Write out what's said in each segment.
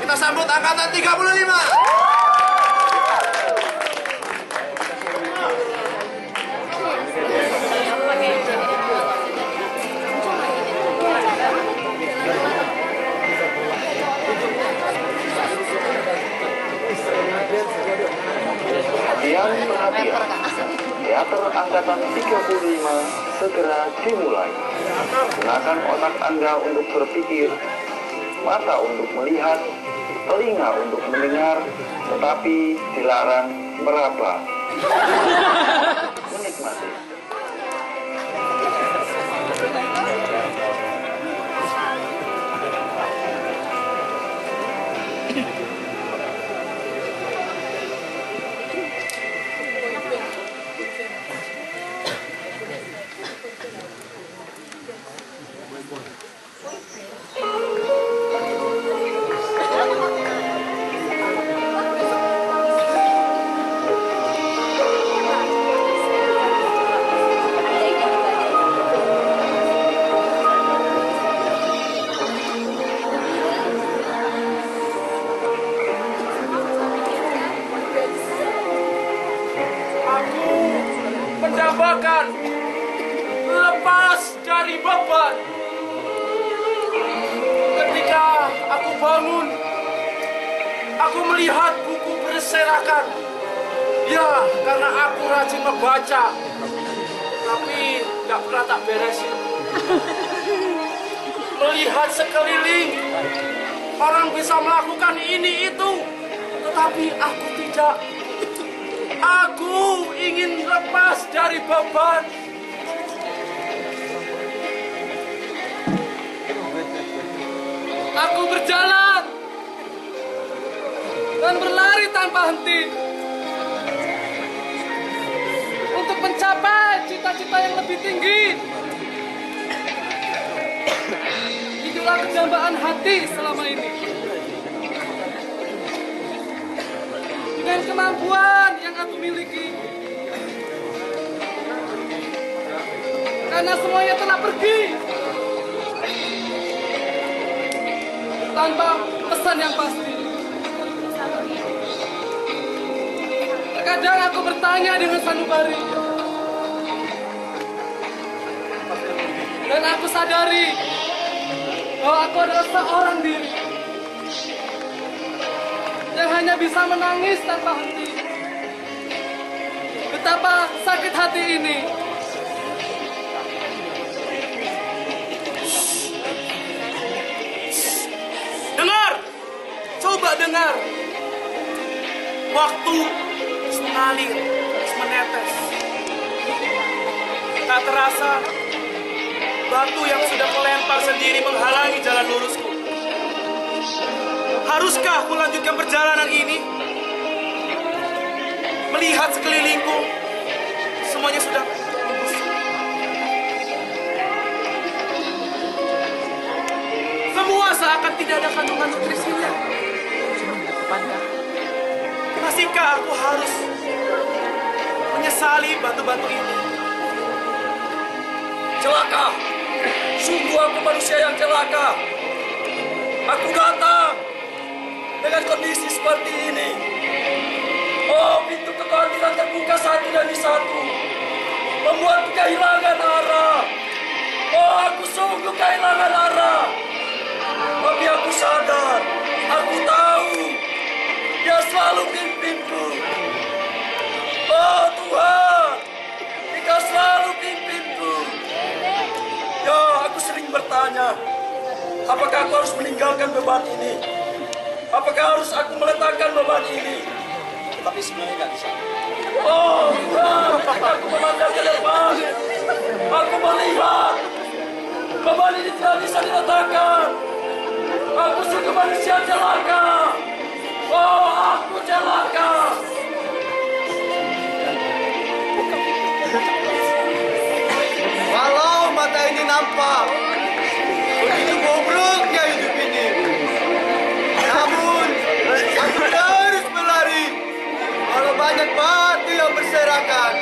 Kita sambut angkatan 35. Perhatian, teater angkatan 35 segera dimulai. Gunakan otak Anda untuk berpikir, mata untuk melihat, telinga untuk mendengar, tetapi dilarang meraba. Menikmati. Mendambakan lepas dari beban. Ketika aku bangun, aku melihat buku berserakan. Ya, karena aku rajin membaca, tapi nggak pernah tak beresin. Melihat sekeliling, orang bisa melakukan ini itu, tetapi aku tidak. Aku ingin lepas dari beban. Aku berjalan dan berlari tanpa henti untuk mencapai cita-cita yang lebih tinggi. Itulah kedambaan hati selama ini. Dengan kemampuan yang aku miliki, karena semuanya telah pergi tanpa pesan yang pasti. Terkadang aku bertanya dengan sanubari, dan aku sadari bahwa aku adalah seorang diri yang hanya bisa menangis tanpa henti. Betapa sakit hati ini. Dengar, coba dengar. Waktu mengalir, menetes. Tak terasa, batu yang sudah melempar sendiri menghalangi jalan lurusku. Haruskah melanjutkan perjalanan ini? Melihat sekelilingku, semuanya sudah bagus. Semua seakan tidak ada kandungan nutrisinya. Masihkah aku harus menyesali batu-batu ini? Celaka! Sungguh aku manusia yang celaka. Aku datang dengan kondisi seperti ini. Oh, pintu kekhawatiran terbuka satu demi satu, membuatku kehilangan arah. Oh, aku sungguh kehilangan arah. Tapi aku sadar, aku tahu Dia selalu pimpinku. Oh Tuhan, Engkau selalu pimpinku. Ya, aku sering bertanya, apakah aku harus meninggalkan beban ini? Apakah harus aku meletakkan beban ini? Tapi sebenarnya nggak bisa. Oh Tuhan, aku memandang ke depan. Aku melihat beban ini tidak bisa diletakkan. Aku sungguh manusia celaka. Oh, aku celaka. Walau mata ini nampak begitu bobroknya hidup ini, namun aku terus berlari walau banyak batu yang berserakan.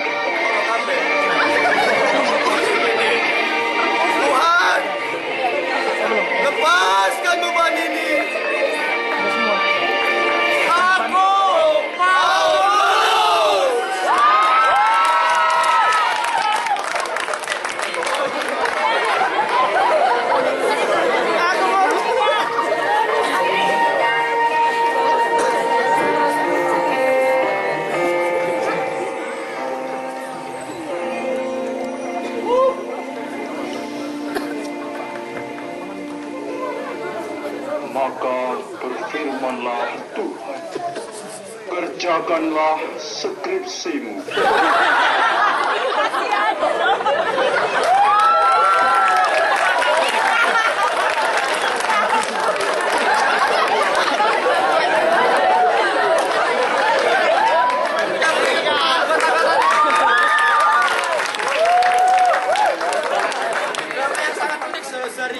berfirmanlah Tuhan, kerjakanlah skripsimu. Drama yang sangat unik saudari.